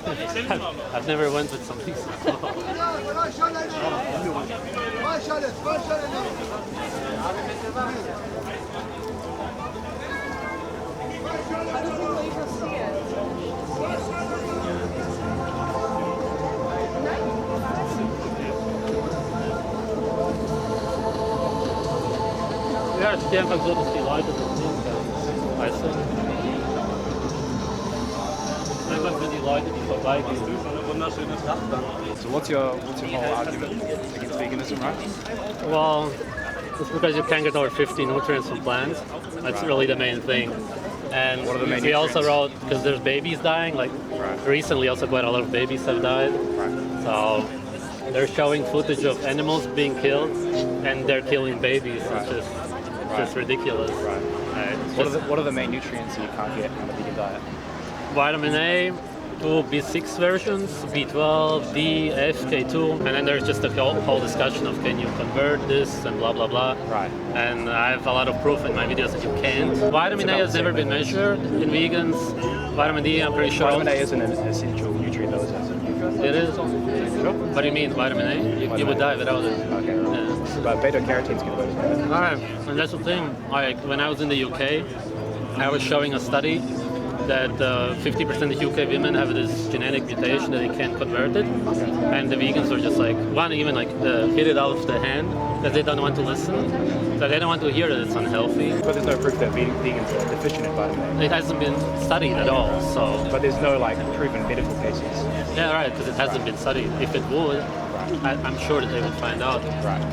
I've never went with something so small. Ja, es ist einfach so, dass die Leute das sehen können. Weißt du? Einfach für die Leute, die vorbeigehen. Wunderschönes Dach dann. So what's your whole argument against veganism, right? Well, it's because you can't get over 50 nutrients from plants. That's really the main thing. And What are the main we also nutrients? wrote, because there's babies dying, like recently also quite a lot of babies have died. So they're showing footage of animals being killed and they're killing babies. It's just ridiculous. What are the main nutrients that you can't get on a vegan diet? Vitamin A, two B6 versions, B12, D, F, K2, and then there's just a whole discussion of can you convert this and blah blah blah. Right. And I have a lot of proof in my videos that you can't. Vitamin A has never been measured in vegans. Vitamin D, I'm pretty sure. Vitamin A isn't an essential nutrient though, is it? It is. Sure. What do you mean, vitamin A? You would die without it. Okay. Yeah. But beta-carotene's good as well. Alright, and that's the thing. Like when I was in the UK, I was showing a study that 50% of UK women have this genetic mutation that they can't convert it, and the vegans are just like one even like hit it out of the hand because they don't want to listen, so they don't want to hear that it's unhealthy. But there's no proof that vegans are deficient in vitamin A. It hasn't been studied at all, so. But there's no like proven medical cases. Yeah, right, because it hasn't been studied. If it would, I'm sure that they would find out. Right.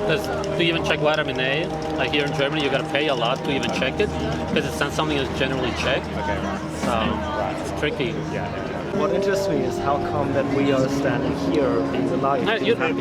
Because to even check vitamin A, like here in Germany, you gotta pay a lot to even check it, because it's not something that's generally checked. Okay, right. So it's tricky. Yeah. What interests me is how come that we are standing here being alive. No,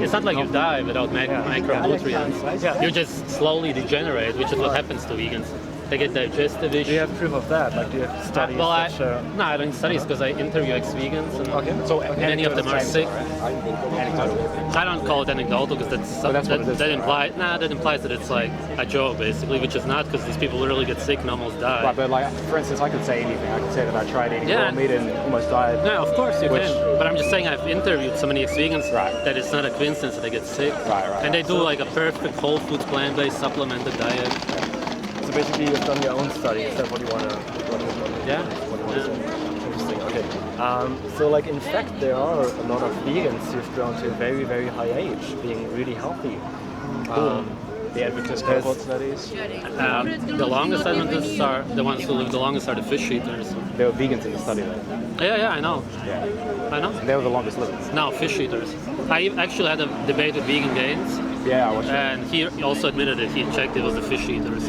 it's not like you die without micronutrients. Yeah. You just slowly degenerate, which is what happens to vegans. They get digestive Do you issues. have proof of that? Like, do you have studies? Well, that show? no, I don't studies because I interview ex-vegans, and So many of them are sick. Anecdotal. I don't call it anecdotal because that's what it is, that right? implies that it's like a joke basically, which is not, because these people literally get sick and almost die. Right, but like for instance, I could say anything. I could say that I tried eating raw meat and almost died. No, of course you Which- can. But I'm just saying I've interviewed so many ex-vegans Right. that it's not a coincidence that they get sick. Right. And they do like a perfect whole foods plant-based supplemented diet. So basically, you've done your own study. Is that what you want to? Yeah. Interesting. Okay. So, like, in fact, there are a lot of vegans who've grown to a very, very high age, being really healthy. The Adventist cohort studies. The longest Adventists are the ones who live the longest are the fish eaters. There were vegans in the study though. Yeah, I know. Yeah. I know. They were the longest livers. No, fish eaters. I actually had a debate with Vegan Gaines, Yeah, I watched it. and he also admitted that he checked it was the fish eaters.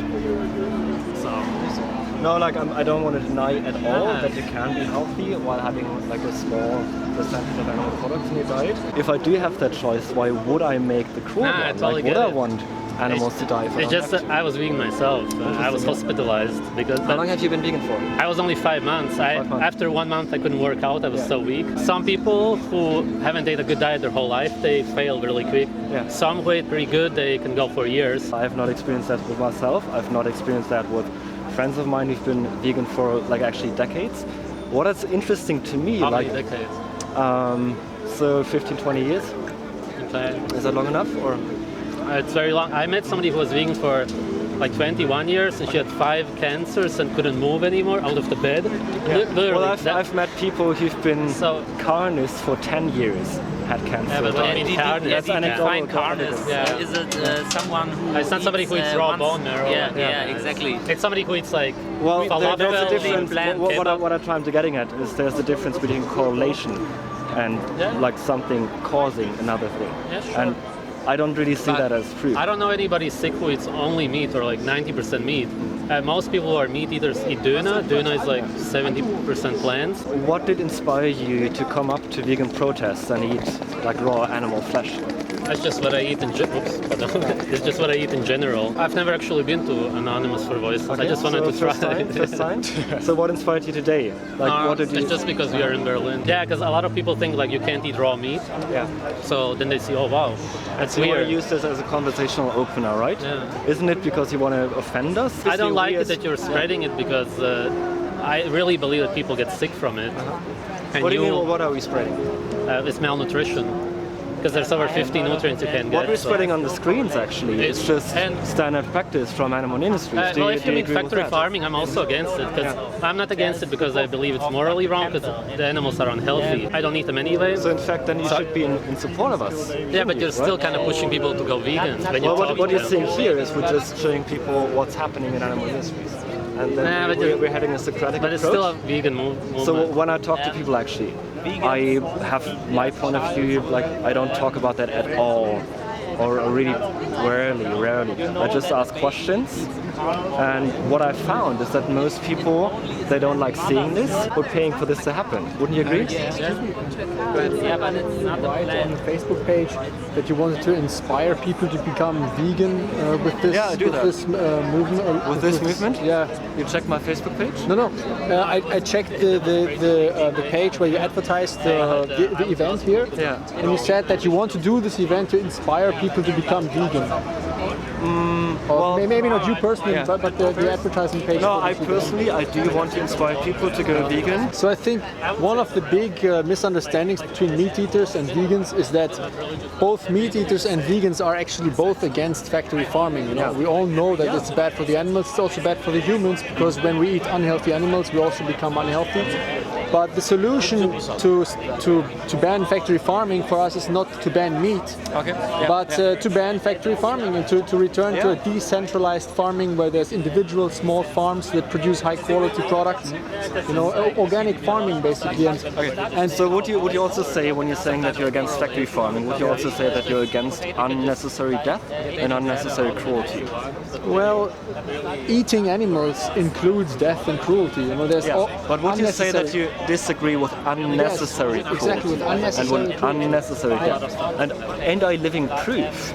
So. No, like, I don't want to deny at all Ah. that you can be healthy while having like a small percentage of animal products in your diet. If I do have that choice, why would I make the cruel Nah, one? I totally Like, get would I it. want animals to die? If I It's don't just have that to? I was vegan myself. I was hospitalized because. How long have you been vegan for? I was only 5 months. 5 months. After 1 month, I couldn't work out. I was Yeah. so weak. Some people who haven't ate a good diet their whole life, they fail really quick. Yeah. Some who ate pretty good, they can go for years. I have not experienced that with myself. I've not experienced that with friends of mine who've been vegan for like actually decades. What is interesting to me, How like, many decades? so 15, 20 years, Okay. is that long enough? Or It's very long. I met somebody who was vegan for like 21 years, and she had 5 cancers and couldn't move anymore out of the bed. Literally. well, I've met people who've been So- carnists for 10 years, had cancer. Yeah, but died. when you That's carnist, anecdotal. Define carnist. Yeah. Is it someone who It's not somebody who eats raw once- bone marrow. Yeah, exactly. It's somebody who eats like Well, falafel, there's a lean difference. plant, What I'm trying to getting at is there's a difference between correlation and Yeah. like something causing another thing. Yeah, sure. And I don't really see But that as proof. I don't know anybody sick who eats only meat or like 90% meat. Most people who are meat eaters eat tuna. Tuna is like 70% plants. What did inspire you to come up to vegan protests and eat like raw animal flesh? That's just what I eat in It's just what I eat in general. I've never actually been to Anonymous for Voiceless. I just wanted so to try. First time? So what inspired you today? Like, what did you? It's just because we are in Berlin. Yeah, because a lot of people think like you can't eat raw meat. Yeah. So then they see, oh wow, that's So you want weird. to use this as a conversational opener, right? Yeah. Isn't it because you want to offend us? I don't like it that you're spreading it because I really believe that people get sick from it. And What do you mean? What are we spreading? It's malnutrition. Because there's over 50 nutrients you can get. What we're spreading on the screens, actually, it's just standard practice from animal industries. Well, if you mean factory farming, I'm also against it. Because I'm not against it because I believe it's morally wrong, because the animals are unhealthy. I don't eat them anyway. So in fact, then you should be in support of us. Yeah, but you're still kind of pushing people to go vegan. What you're seeing here is we're just showing people what's happening in animal industries. And then we're heading a Socratic approach. But it's still a vegan movement. So when I talk to people, actually, I have my point of view, like I don't talk about that at all, or really rarely. I just ask questions, and what I found is that most people, they don't like seeing this or paying for this to happen. Wouldn't you agree? Yeah, but it's not the Right plan. on the Facebook page that you wanted to inspire people to become vegan with this, Yeah, I do with that. this movement. With this movement? Yeah. You check my Facebook page? No. I checked the page where you advertised the event here. Yeah. And you said that you want to do this event to inspire people to become vegan. Or maybe not you personally, yeah. but the advertising page. No, for I this event. personally, I do want to inspire people to go vegan. So I think one of the big misunderstandings between meat eaters and vegans is that both meat eaters and vegans are actually both against factory farming. You know, we all know that it's bad for the animals. It's also bad for the humans, because when we eat unhealthy animals, we also become unhealthy. But the solution to ban factory farming for us is not to ban meat, but to ban factory farming and to return to a decentralized farming where there's individual small farms that produce high quality products. You know, organic farming basically. And so would you also say, when you're saying that you're against factory farming, would you also say that you're against unnecessary death and unnecessary cruelty? Well, eating animals includes death and cruelty. You know, there's But would you say that you disagree with unnecessary cruelty? Exactly, with unnecessary and with cruelty. unnecessary death? And I living proof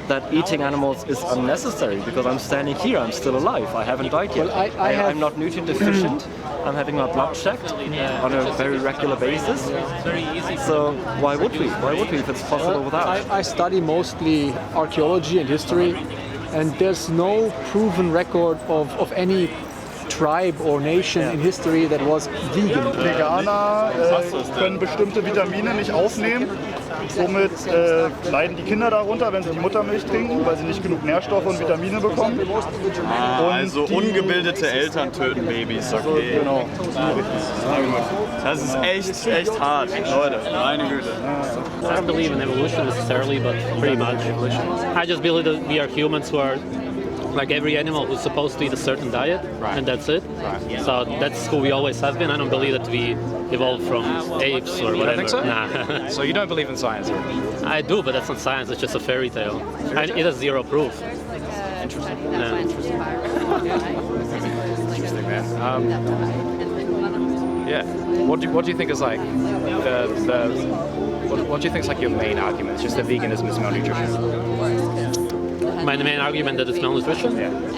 that eating animals is unnecessary, because I'm standing here, I'm still alive, I haven't died yet. Well, I'm not nutrient deficient, I'm having my blood checked on a very regular basis. So why would we? Why would we if it's possible without? I study mostly archaeology and history, and there's no proven record of any tribe or nation in history that was vegan. Veganer können bestimmte Vitamine nicht aufnehmen. Somit leiden die Kinder darunter, wenn sie die Muttermilch trinken, weil sie nicht genug Nährstoffe und Vitamine bekommen. Also ungebildete Eltern töten Babys, okay. Genau. Das ist echt hart, Leute. Meine Güte. I don't believe in evolution necessarily, but pretty much. I just believe that we are humans who are like every animal who's supposed to eat a certain diet, and that's it. So that's who we always have been. I don't believe that we evolved from apes or whatever. think so? Nah. So you don't believe in science? I do, but that's not science. It's just a fairy tale. And it has zero proof. Interesting. Yeah. Interesting, man. Yeah. What do you think is like what do you think is like your main argument? It's just that veganism is malnutrition. My main argument that it's malnutrition?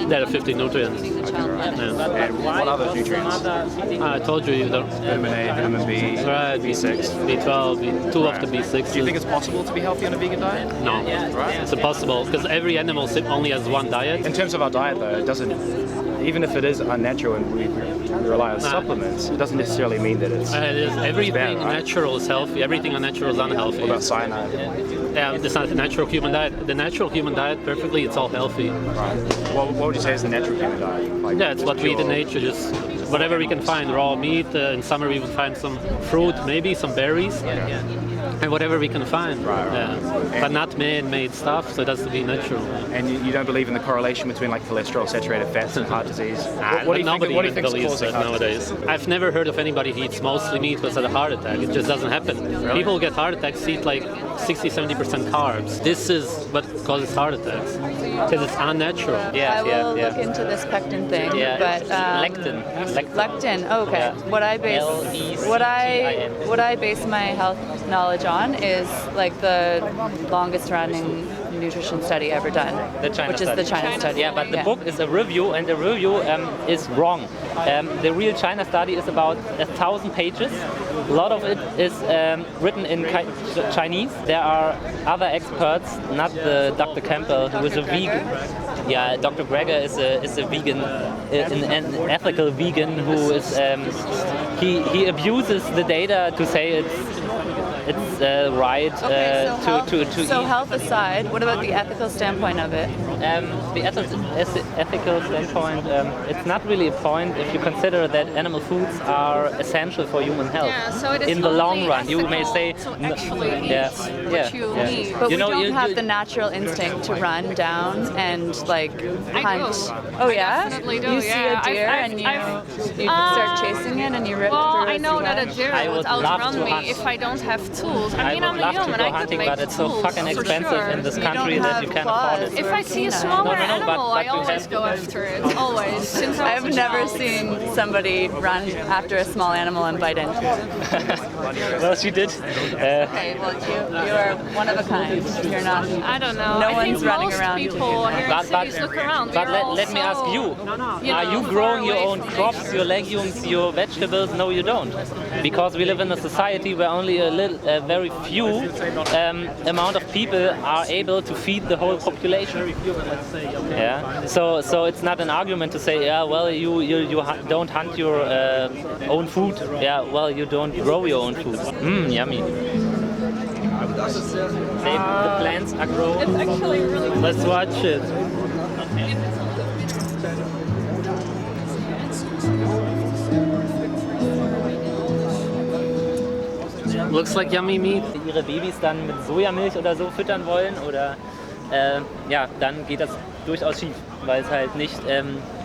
There are 50 nutrients. Yeah. And what are those nutrients? I told you don't. Vitamin A, vitamin B, Right, B6. B12, two of the B6. Do you think it's possible to be healthy on a vegan diet? No, it's impossible, because every animal only has one diet. In terms of our diet, though, it doesn't. Even if it is unnatural and we rely on supplements, it doesn't necessarily mean that it's. Everything bad, right? natural is healthy. Everything unnatural is unhealthy. What about cyanide? Yeah, it's not the natural human diet. The natural human diet, perfectly, it's all healthy. Right. What would you say is the natural human diet? Like, Yeah, it's what we eat in nature. Just whatever we can find. Raw meat. In summer we would find some fruit, maybe some berries. And whatever we can find. But not man-made stuff, so it has to be natural. And you don't believe in the correlation between like cholesterol, saturated fats, and heart disease? What do you Nobody think, even believes that nowadays. I've never heard of anybody who eats mostly meat who has had a heart attack. It just doesn't happen. People who get heart attacks eat like 60-70% carbs. This is what causes heart attacks. Because it's unnatural. I will look into this pectin thing, but lectin. Lectin. Okay. Yeah. What I base my health knowledge on is like the longest running nutrition study ever done, which is the China study. Yeah, but the book is a review, and the review is wrong. The real China study is about 1,000 pages. A lot of it is written in Chinese. There are other experts, not the Dr. Campbell, who is a vegan. Yeah, Dr. Greger is a vegan, an ethical vegan who is he abuses the data to say it's right to so eat. health aside, what about the ethical standpoint of it? The ethical standpoint, it's not really a point if you consider that animal foods are essential for human health. Yeah, so it is in the long only run, you may say, to actually eat yeah, you yeah. need. But You we know, don't you- have you- the natural instinct to run down and like I hunt. do. Oh I yeah? definitely do, You see yeah. a deer I've- and you I've- start chasing it and you rip Well, through I its know that a web? deer I would would love outrun to me hunt. if I don't have tools. I mean, I I'm would a love to human. go I could hunting, make but the it's so tools, fucking for expensive sure. in this You country don't that have you can't claws. afford it. If I see a No, smaller no, but animal, I you always have- go after it. Always. Since I I've was a never child. seen somebody run after a small animal and bite into it. Well, she did. Okay, well you are one of a kind. You're not. I don't know. No I one's think running most around people here in But- cities look around. But They're let me ask also, you, are know, you far growing your away own from crops, nature. your legumes, your vegetables? No, you don't. Because we live in a society where only a very few amount of people are able to feed the whole population. Yeah. So it's not an argument to say, yeah, well, you don't hunt your own food. Yeah, well, you don't grow your own food. Yummy. The plants are grown. It's actually really Let's watch it. Looks like yummy meat. Ihre Babys dann mit Sojamilch oder so füttern wollen oder ja, dann geht das durchaus schief, weil es halt nicht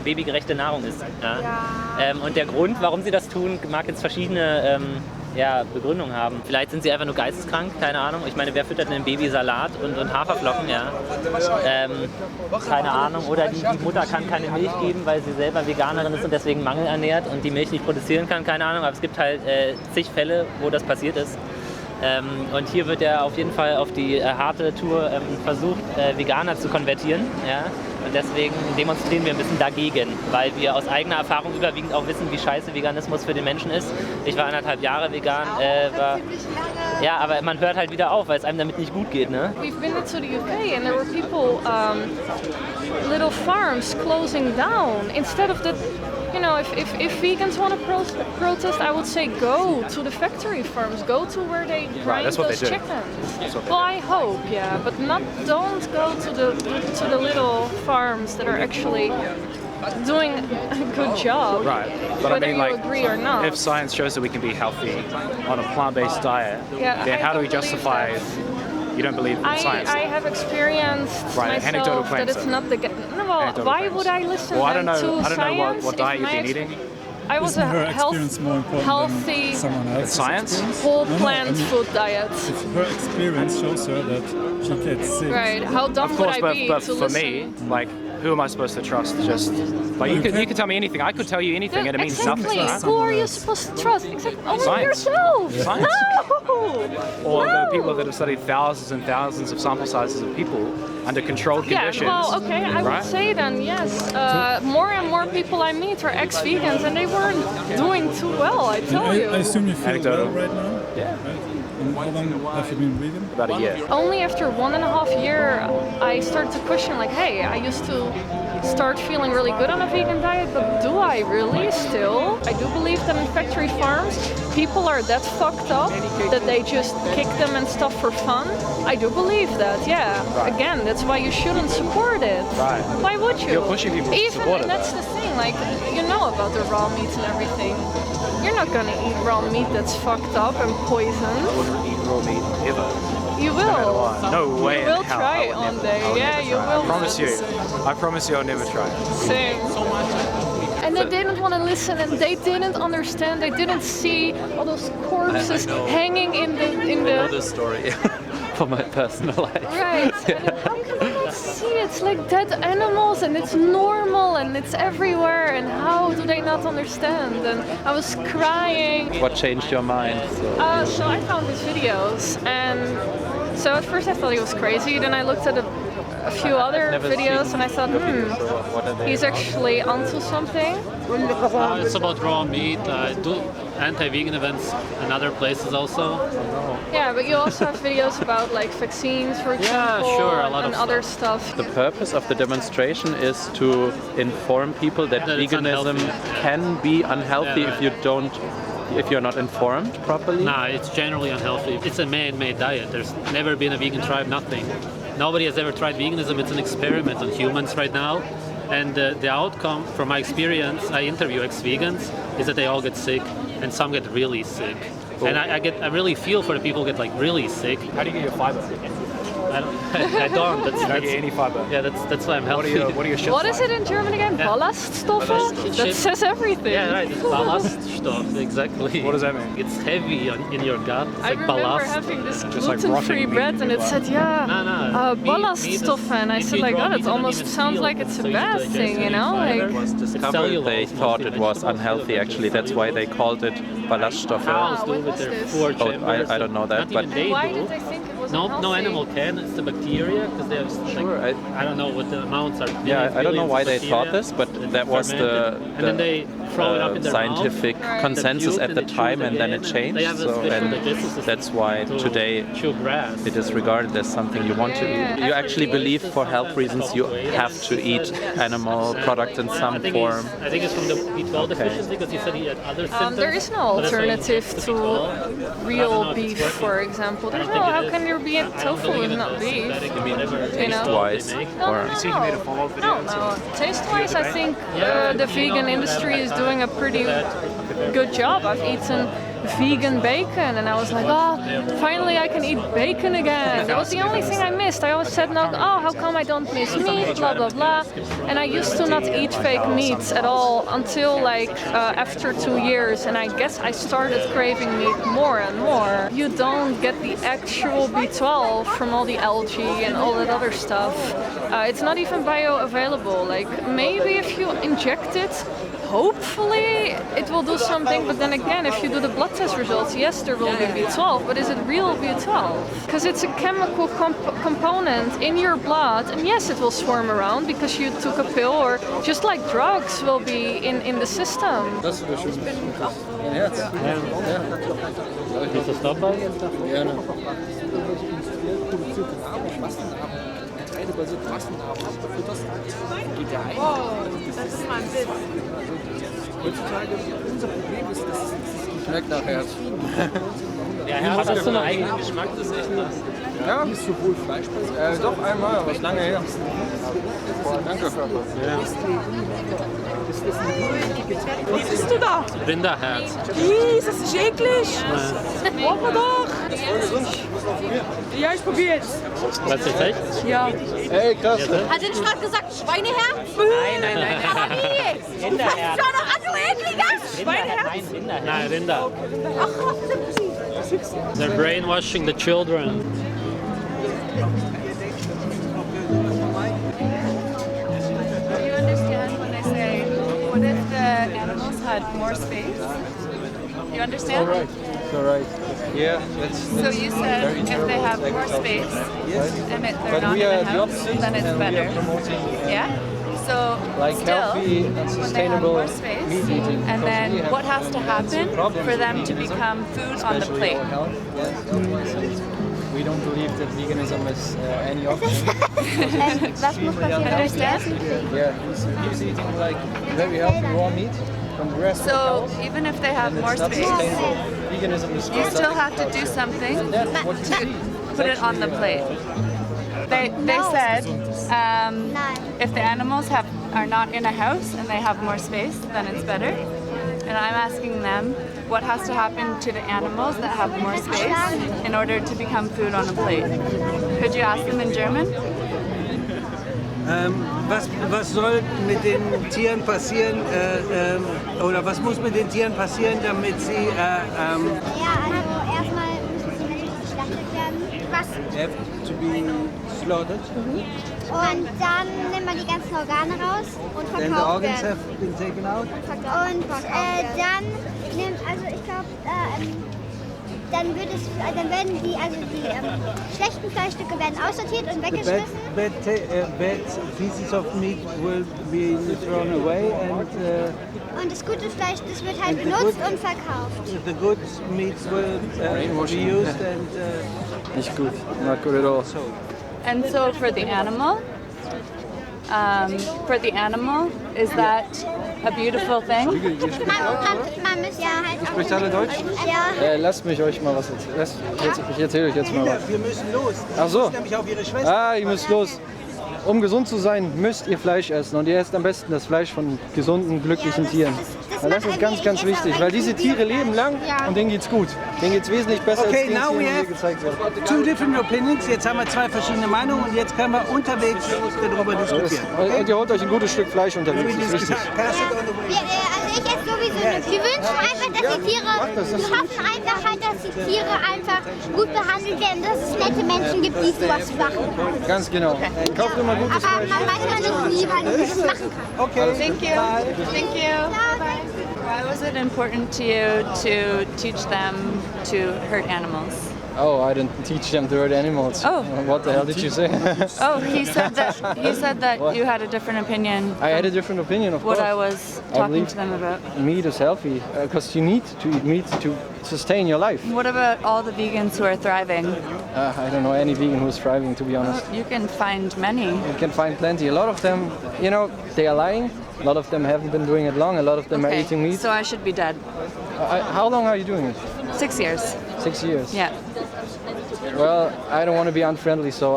babygerechte Nahrung ist. Ja? Und der Grund, warum sie das tun, mag jetzt verschiedene Begründungen haben. Vielleicht sind sie einfach nur geisteskrank, keine Ahnung. Ich meine, wer füttert einem Baby Salat und Haferflocken, ja? Keine Ahnung. Oder die Mutter kann keine Milch geben, weil sie selber Veganerin ist und deswegen mangelernährt und die Milch nicht produzieren kann, keine Ahnung. Aber es gibt halt zig Fälle, wo das passiert ist. Und hier wird er auf jeden Fall auf die harte Tour versucht, Veganer zu konvertieren. Ja? Und deswegen demonstrieren wir ein bisschen dagegen, weil wir aus eigener Erfahrung überwiegend auch wissen, wie scheiße Veganismus für den Menschen ist. Ich war 1,5 Jahre vegan, ja, aber man hört halt wieder auf, weil es einem damit nicht gut geht. Ne? We've been to the UK and there were people, little farms closing down. Instead of the, you know, if vegans want to protest, I would say go to the factory farms, go to where they grind that's what those they do. chickens. Well, I hope, yeah, but don't go to the little farms that are actually doing a good job. Right, but whether I mean, you like, agree or not. if science shows that we can be healthy on a plant-based diet, Yeah, then I how do we don't believe justify? that. You don't believe in science? I have experienced Right, anecdotal myself that claims it's then. not the. No, well, Anecdotal why claims. would I listen Well, I then don't to know. I don't know science what if diet you've my been eating. I was Isn't a her experience more important healthy, than someone else's Science? experience? whole No, plant I mean, food diet. if her experience shows her that she gets sick. Right? How dumb Of course, would I be but to for listen? me, like, who am I supposed to trust? Just like you can tell me anything. I could tell you anything, and it means exactly. nothing. Right? Who are you supposed to trust? Exactly. Only Science. yourself. Science. No. Or no. the people that have studied thousands and thousands of sample sizes of people under controlled Yeah, conditions. well, okay, I would right? say then, yes. More and more people I meet are ex-vegans and they weren't doing too well, I tell you. I assume you feel Anecdotal. well right now? Yeah. Right? And how long have you been vegan? About a year. Only after 1.5 years, I started to question, like, hey, I used to start feeling really good on a vegan diet, but do I really still? I do believe that in factory farms, people are that fucked up that they just kick them and stuff for fun. I do believe that, yeah. Right. Again, that's why you shouldn't support it. Right. Why would you? You're pushing people to Even, support it, and that's though. the thing, like, you know about the raw meat and everything. You're not gonna eat raw meat that's fucked up and poisoned. Wouldn't eat raw meat ever. You No matter will. what. No way. You in will hell. try I it would one never- day. I would Yeah, never you try it. will. I promise you. I promise you, I'll never try it. Same. And they didn't want to listen, and they didn't understand. They didn't see all those corpses hanging in the. story for my personal life. Right. And how can they not see? It's like dead animals, and it's normal, and it's everywhere. And how do they not understand? And I was crying. What changed your mind? So I found his videos, and so at first I thought he was crazy. Then I looked at a few other videos and I thought, he's actually onto something. It's about raw meat. I do anti-vegan events in other places also. Yeah, but you also have videos about like vaccines, for example, sure, a lot and of other stuff. The purpose of the demonstration is to inform people that veganism can be unhealthy if you're not informed properly. Nah, it's generally unhealthy. It's a man-made diet. There's never been a vegan tribe, nothing. Nobody has ever tried veganism. It's an experiment on humans right now. And the outcome, from my experience, I interview ex-vegans, is that they all get sick, and some get really sick. Cool. And I really feel for the people who get like really sick. How do you get your fiber? I don't. That's get any fiber. Yeah, that's why I'm healthy. What are your shifts What is it in German again? Yeah. Ballaststoffe? That says everything. Yeah, right. It's Ballaststoff, exactly. What does that mean? It's heavy in your gut. It's I like remember ballast. having this Just like gluten-free rotting bread meat and it said, Ballaststoffe, and I said like, oh, that almost sounds like it's a bad thing, you know? It was discovered they thought it was unhealthy actually. That's why they called it Ballaststoffe. Cows do with their four chambers. I don't know that, but Why did they think it was unhealthy? No animal can. It's the bacteria because they have like, I don't know what the amounts are. Yeah, I don't know why they thought this, but that was the and then they throw it up in their scientific mouth, consensus at the and time, and then it changed. They have a So, special and digestive system that's why to today chew grass. it is regarded as something you want to eat. You actually believe for health reasons you have to eat animal product in some form. I think it's from the B12 deficiency because he said he had other symptoms. There is no alternative to real beef, for example. There's no, how can there be a tofu with not beef? You know? Taste-wise, or No. Taste-wise, I think the vegan industry is doing a pretty good job. I've eaten vegan bacon and I was like, oh, finally I can eat bacon again. That was the only thing I missed. I always said, no, oh, how come I don't miss meat, blah, blah, blah. And I used to not eat fake meats at all until like after 2 years, and I guess I started craving meat more and more. You don't get the actual B12 from all the algae and all that other stuff. It's not even bioavailable. Like maybe if you inject it, hopefully it will do something, but then again, if you do the blood test results, yes, there will be B12, but is it real B12? Because it's a chemical component in your blood, and yes, it will swarm around because you took a pill, or just like drugs will be in the system. Das ist schön. Ein Herz. Willst du stoppen? Gerne. Das ist mal ein Witz. Heutzutage, unser Problem ist, dass es nicht schmeckt nach Herz. Ja, Herz hat so einen eigenen Geschmack, das ist echt nett. Ja, nicht sowohl Fleisch. Doch, einmal, aber ist lange her. Danke. Ja. Was isst du da? Rinderherz. Das ist eklig. Wollen wir doch. Ja, ich probiere jetzt. Was ist echt? Ja. Hey, krass. Hat er nicht gerade gesagt Schweineherz? Nein. Aber wie? Du fängst schon noch an, du ekliger. Schweineherz? Nein, Rinder. They're brainwashing the children. Do you understand when I say, what if the animals had more space? You understand? All right. Yeah, So you said if they have more space and they're But not we in are the the house, opposite, then it's and we better. are promoting Yeah? So like still, healthy and when they have sustainable more space, meat eating. and because we then have what has to happen problems for them with to veganism, become food on the especially plate? our health. Yes. We don't believe that veganism is any option. Was muss passieren, damit sie essen kriegen? Yeah, he's eating like very healthy raw meat from grass. So even if they have and more it's not space, sustainable. Veganism is you still have to do something what you see. to put it on the plate. They said if the animals are not in a house and they have more space, then it's better. And I'm asking them what has to happen to the animals that have more space in order to become food on a plate. Could you ask them in German? Was soll mit den Tieren passieren, oder was muss mit den Tieren passieren, damit sie Ja, also erstmal müssen sie nicht geschlachtet werden. Was? have to be slaughtered? Und dann nimmt man die ganzen Organe raus und Then the verkauft organs werden. have been taken out? Und dann nimmt, also ich glaube, dann werden die schlechten Fleischstücke werden aussortiert und weggeschmissen. Bad pieces of meat will be thrown away und das gute Fleisch, das wird halt benutzt und verkauft. The good meats will be used and Nicht gut. Not good at all. And so for the animal, is that a beautiful thing? Man müsste ja halt Spricht alle Deutsch? Ja. Lasst mich euch mal was erzählen. Ich erzähle euch jetzt mal was. wir müssen los. Ach so. Nämlich auf Ihre Schwester. Ihr müsst los. Um gesund zu sein, müsst ihr Fleisch essen. Und ihr esst am besten das Fleisch von gesunden, glücklichen Tieren. Weil das ist ganz, ganz wichtig. Weil diese Tiere leben lang und denen geht's gut. Denen geht's wesentlich besser als Okay, den now Tieren, we die hier have gezeigt werden. two different opinions. Jetzt haben wir zwei verschiedene Meinungen und jetzt können wir unterwegs darüber diskutieren. Und ihr holt euch ein gutes Stück Fleisch unterwegs. Das ist wichtig. Also ich esse sowieso nicht. Wir wünschen einfach, dass die Tiere, wir hoffen einfach halt, dass die Tiere einfach gut behandelt werden, dass es nette Menschen gibt, die sowas machen. Ganz genau. Kauft immer gutes Aber Fleisch. man weiß ja nicht, wie man das machen kann. Okay. Thank you. Thank you. Why was it important to you to teach them to hurt animals? Oh, I didn't teach them to hurt animals. Oh. What the hell did you say? Oh, he said that What? you had a different opinion. I had a different opinion, of What course. I was I talking believe to them about. meat is healthy because you need to eat meat to sustain your life. What about all the vegans who are thriving? I don't know any vegan who's thriving, to be honest. You can find many. You can find plenty. A lot of them, they are lying. A lot of them haven't been doing it long. A lot of them are eating meat. So I should be dead. How long are you doing it? 6 years. 6 years. Yeah. Well, I don't want to be unfriendly, so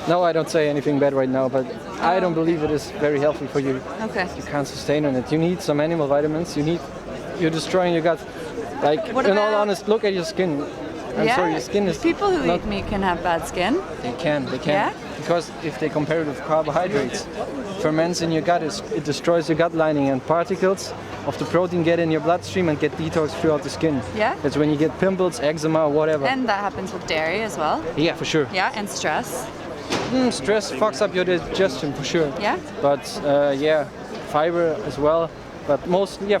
no, I don't say anything bad right now, but I don't believe it is very healthy for you. Okay. You can't sustain on it. You need some animal vitamins. You're destroying your gut. Like, What in all about- honest, look at your skin. I'm Yeah, sorry, your skin is people who not, eat meat can have bad skin. They can. Yeah? Because if they compare it with carbohydrates, ferments in your gut, it destroys your gut lining, and particles of the protein get in your bloodstream and get detoxed throughout the skin. Yeah? That's when you get pimples, eczema, whatever. And that happens with dairy as well. Yeah, for sure. Yeah, and stress. Stress fucks up your digestion, for sure. Yeah? But fiber as well. But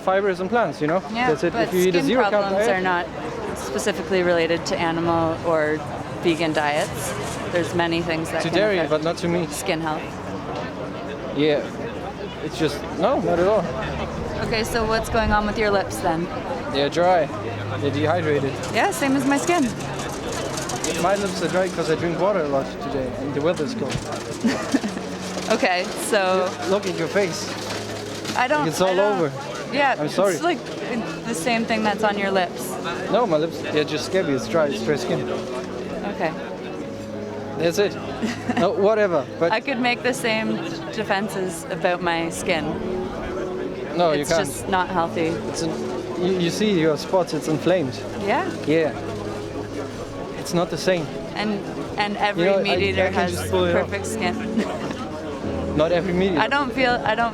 fiber is in plants, Yeah, That's it. but If you eat a skin zero carb problems diet, are not specifically related to animal or vegan diets. There's many things that to can dairy, affect but not to me. skin health. Yeah, it's just, no, not at all. Okay, so what's going on with your lips then? They're dry. They're dehydrated. Yeah, same as my skin. My lips are dry because I drink water a lot today, and the weather's cold. Okay, so Look at your face. I don't. It's all I don't- over. Yeah, I'm sorry. It's like the same thing that's on your lips. No, my lips, they're just scabby. It's dry. It's dry skin. Okay. That's it. No, whatever. But I could make the same defenses about my skin. no, you It's can't. just not healthy. You see your spots. It's inflamed. Yeah, Yeah. It's not the same. and every meat I eater can has just pull it off. perfect skin. Not every media. I don't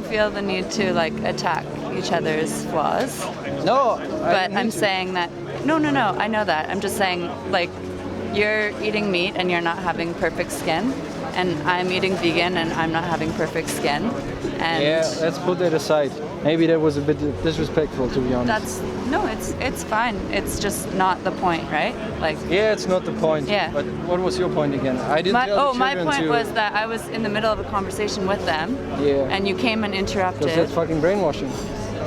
feel the need to like attack each other's flaws. No, But I'm saying that no, I know that. I'm just saying like you're eating meat and you're not having perfect skin, and I'm eating vegan and I'm not having perfect skin. And yeah, let's put that aside. Maybe that was a bit disrespectful, to be honest. it's fine. It's just not the point, right? Like Yeah, it's not the point. Yeah. But what was your point again? I didn't tell the my children point to. was that I was in the middle of a conversation with them, Yeah. and you came and Because interrupted. that's fucking brainwashing,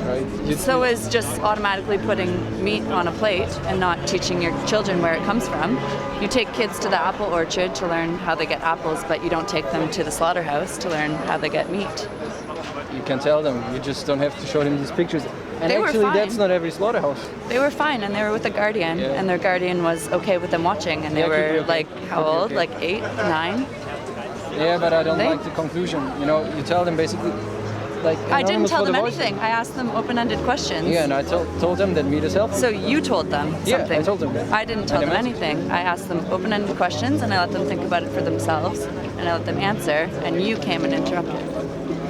right? So is just automatically putting meat on a plate and not teaching your children where it comes from. You take kids to the apple orchard to learn how they get apples, but you don't take them to the slaughterhouse to learn how they get meat. You can tell them. You just don't have to show them these pictures. And They were actually, fine. that's not every slaughterhouse. They were fine, and they were with a guardian, Yeah. and their guardian was okay with them watching, and they Yeah, could be were okay. like, how Could be old? okay. Like 8, 9? Yeah, but I don't They- like the conclusion. You tell them basically, like. I didn't Anonymous tell for them the voice. anything. I asked them open-ended questions. Yeah, and I told them that meat is healthy. So you told them Yeah, something. I told them that. I didn't tell And them I meant it. anything. I asked them open-ended questions, and I let them think about it for themselves, and I let them answer, and you came and interrupted.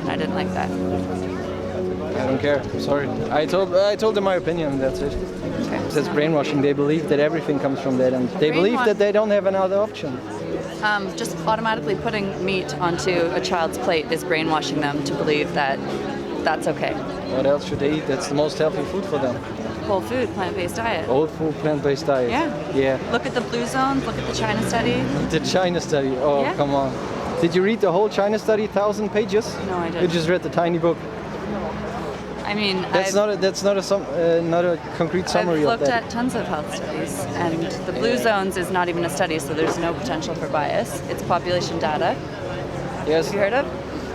I didn't like that. I don't care. I'm sorry. I told them my opinion. That's it. That's brainwashing. They believe that everything comes from that, and they believe that they don't have another option. Just automatically putting meat onto a child's plate is brainwashing them to believe that that's okay. What else should they eat? That's the most healthy food for them. whole food, plant-based diet. Whole food, plant-based diet. Yeah. Yeah. Look at the blue zones, look at the China study. The China study. Oh, Yeah. come on. Did you read the whole China study, 1,000 pages? No, I You didn't. just read the tiny book. I mean, That's not a concrete summary I've of looked that. at tons of health studies, and the blue zones is not even a study, so there's no potential for bias. It's population data. Yes. Have you heard of?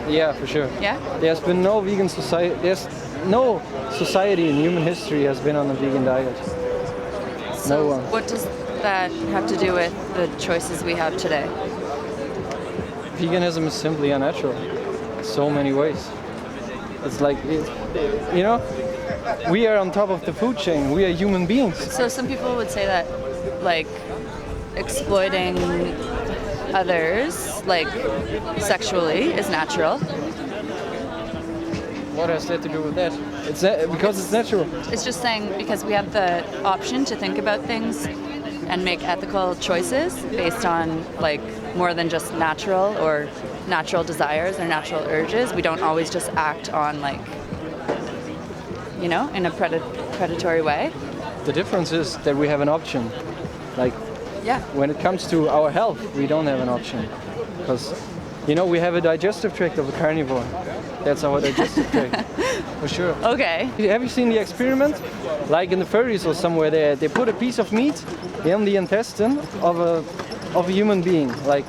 Yeah, for sure. Yeah? There's been no vegan society. There's no society in human history has been on a vegan diet. No one. What does that have to do with the choices we have today? Veganism is simply unnatural. So many ways. It's like, you know, we are on top of the food chain. We are human beings. So some people would say that, like, exploiting others, like, sexually, is natural. What has that to do with that? It's because it's natural. It's just saying because we have the option to think about things and make ethical choices based on, like, more than just natural or natural desires or natural urges. We don't always just act on, like, you know, in a predatory way. The difference is that we have an option. Like, Yeah. when it comes to our health, we don't have an option. Because, you know, we have a digestive tract of a carnivore. That's our digestive tract. For sure. Okay. Have you seen the experiment? Like in the 30s or somewhere, they put a piece of meat in the intestine of a human being. Like,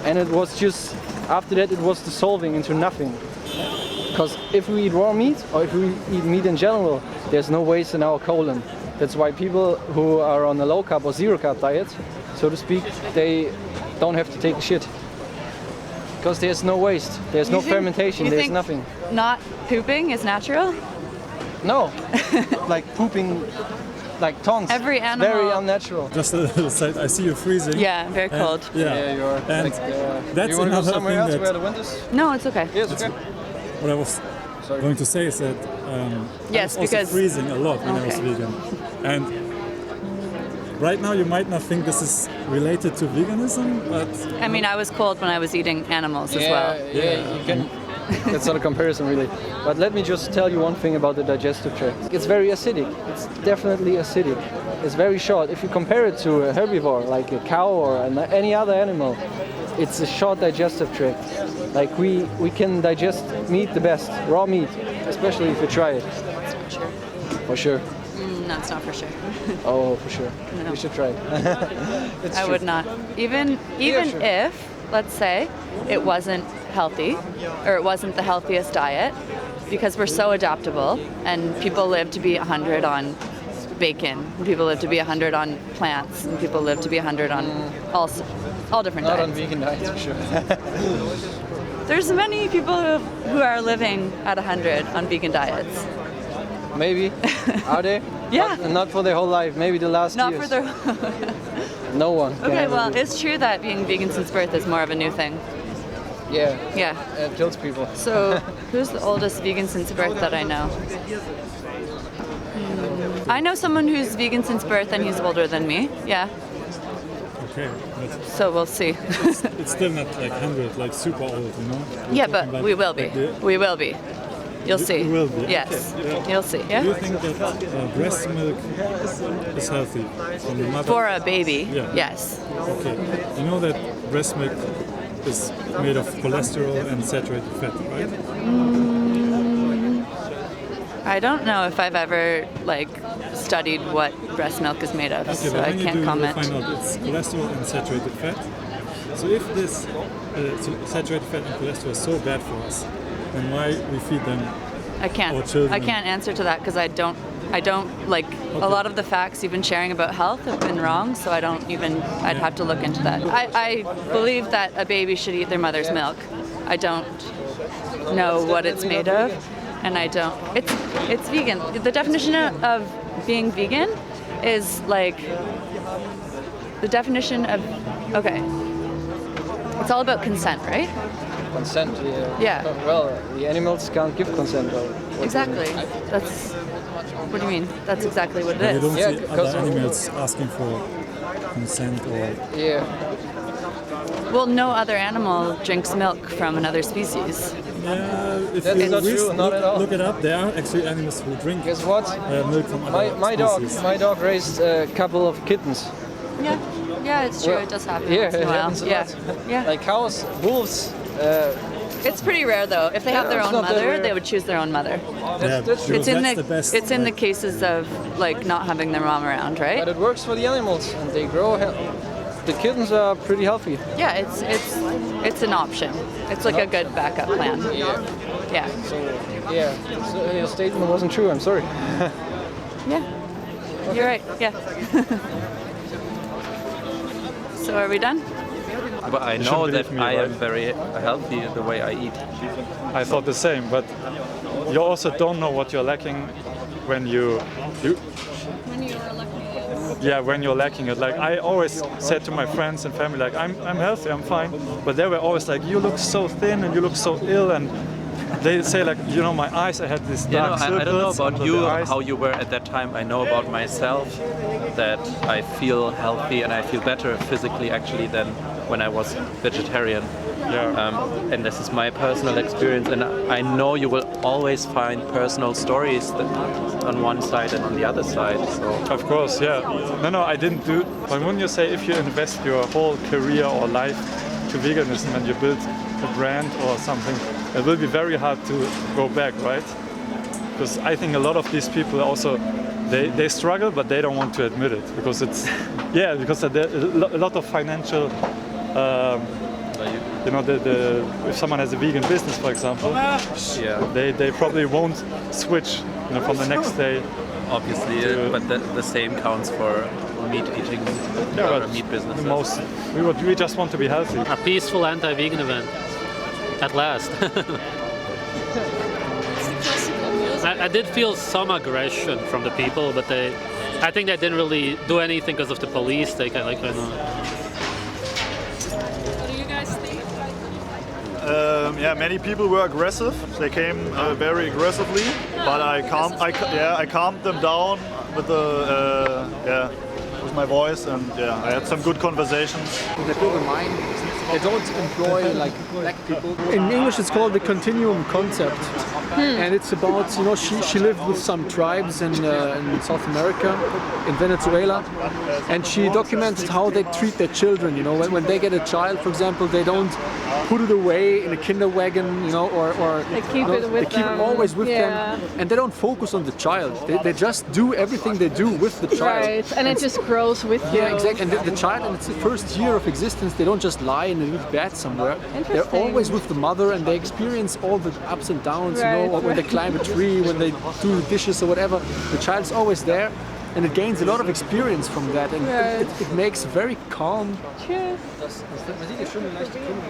and it was just, after that it was dissolving into nothing. Because if we eat raw meat, or if we eat meat in general, there's no waste in our colon. That's why people who are on a low carb or zero carb diet, so to speak, they don't have to take a shit. Because there's no waste, there's no fermentation, you there's think nothing. Not pooping is natural? No, like pooping like tongues. Every animal. Very unnatural. Just a little side, I see you freezing. Yeah, very And- cold. Yeah, you are. And that's you want to go another somewhere thing else that where the wind is? No, it's okay. Yes, okay. what I was going to say is that I Yes, was also because- freezing a lot when I was Okay. vegan. And right now you might not think this is related to veganism, but I mean, I was cold when I was eating animals as well. Yeah, you can. That's not a comparison, really. But let me just tell you one thing about the digestive tract. It's very acidic. It's definitely acidic. It's very short. If you compare it to a herbivore, like a cow or any other animal, it's a short digestive tract. Like we can digest meat the best, raw meat, especially if you try it. For sure. No, it's not for sure. Oh, for sure. No. You should try it. It's I true. would not. Even sure. if, let's say, it wasn't healthy or it wasn't the healthiest diet, because we're so adaptable and people live to be 100 on bacon, and people live to be 100 on plants, and people live to be 100 on all different Not diets. on vegan diets, for sure. There's many people who are living at 100 on vegan diets. Maybe. Are they? Yeah. Not for their whole life. Maybe the last Not years. for their. No one. can Okay, ever well, be. it's true that being vegan since birth is more of a new thing. Yeah. Yeah. It kills people. So, who's the oldest vegan since birth that I know? I know someone who's vegan since birth and he's older than me. Yeah. okay. But So we'll see. it's still not like 100, like super old, you know? We're Yeah, talking but about we will be. like the- We will be. You'll You- see. you will be, Yes. okay, yeah. You'll see. Do Yeah. you think that breast milk is healthy from the mother? For a baby. Yeah. Yes. Okay. You know that breast milk is made of cholesterol and saturated fat, right? I don't know if I've ever studied what breast milk is made of, Okay, so but I when you can't do, comment. you'll find out it's cholesterol and saturated fat. So if this saturated fat and cholesterol is so bad for us, then why we feed them? I can't. Or children. I can't answer to that because I don't like a lot of the facts you've been sharing about health have been wrong. So I don't even. I'd have to look into that. I believe that a baby should eat their mother's milk. I don't know what it's made of, and I don't. It's vegan. The definition of being vegan is like the definition of okay. It's all about consent, right? Consent, yeah. Yeah. Well, the animals can't give consent. Or what Exactly. That's. What do you mean? That's exactly what You it don't is. see other animals asking for consent or... Yeah. Well, no other animal drinks milk from another species. Yeah, if That's you not true, not at all. look it up, there are actually animals who drink. Guess what? Milk from other species. My dog raised a couple of kittens. Yeah, it's true. Well, It does happen. Yeah, once in it a while. happens a Yeah, lot. yeah. Like cows, wolves. It's pretty rare though. If they have their it's own not that mother, rare. they would choose their own mother. That's It's in the best. it's in the cases of like not having their mom around, right? But it works for the animals, and they grow. The kittens are pretty healthy. Yeah, it's an option. It's like a good backup plan. Yeah. So yeah, so your statement wasn't true. I'm sorry. Yeah. You're right. Yeah. So are we done? But I know that I am very healthy the way I eat. I thought the same, but you also don't know what you're lacking when you when you're lacking it. Like I always said to my friends and family, like I'm healthy, I'm fine, but they were always like, you look so thin and you look so ill, and they say like, you know, my eyes, I had this dark circles. I don't know about under you, the eyes. how you were at that time. I know about myself that I feel healthy and I feel better physically actually than when I was vegetarian. Yeah. And this is my personal experience, and I know you will always find personal stories that on one side and on the other side. So of course, yeah. No, I didn't do. But wouldn't you say if you invest your whole career or life to veganism and you build a brand or something, it will be very hard to go back, right? Because I think a lot of these people also they struggle, but they don't want to admit it because it's because there a lot of financial. You know, if someone has a vegan business, for example, they probably won't switch, you know, from the next day. Obviously, but the same counts for meat eating or meat business. We just want to be healthy. A peaceful anti-vegan event, at last. I did feel some aggression from the people, but I think they didn't really do anything because of the police. They kind of many people were aggressive. They came very aggressively, but I calmed them down with with my voice, and I had some good conversations. They build a mind. They don't employ like black people. In English, it's called the continuum concept, and it's about, you know, she lived with some tribes in South America, in Venezuela, and she documented how they treat their children. You know, when they get a child, for example, they don't put it away in a kinderwagon, you know, or they keep it with they keep it always with them, and they don't focus on the child. They just do everything they do with the child. Right, and it just grows with you. Yeah, exactly. And the child, in its first year of existence, they don't just lie in a little bed somewhere. They're always with the mother, and they experience all the ups and downs. Right, you know, when they climb a tree, when they do the dishes or whatever. The child's always there, and it gains a lot of experience from that, and it makes very calm. Cheers.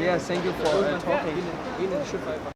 Yeah, thank you for talking.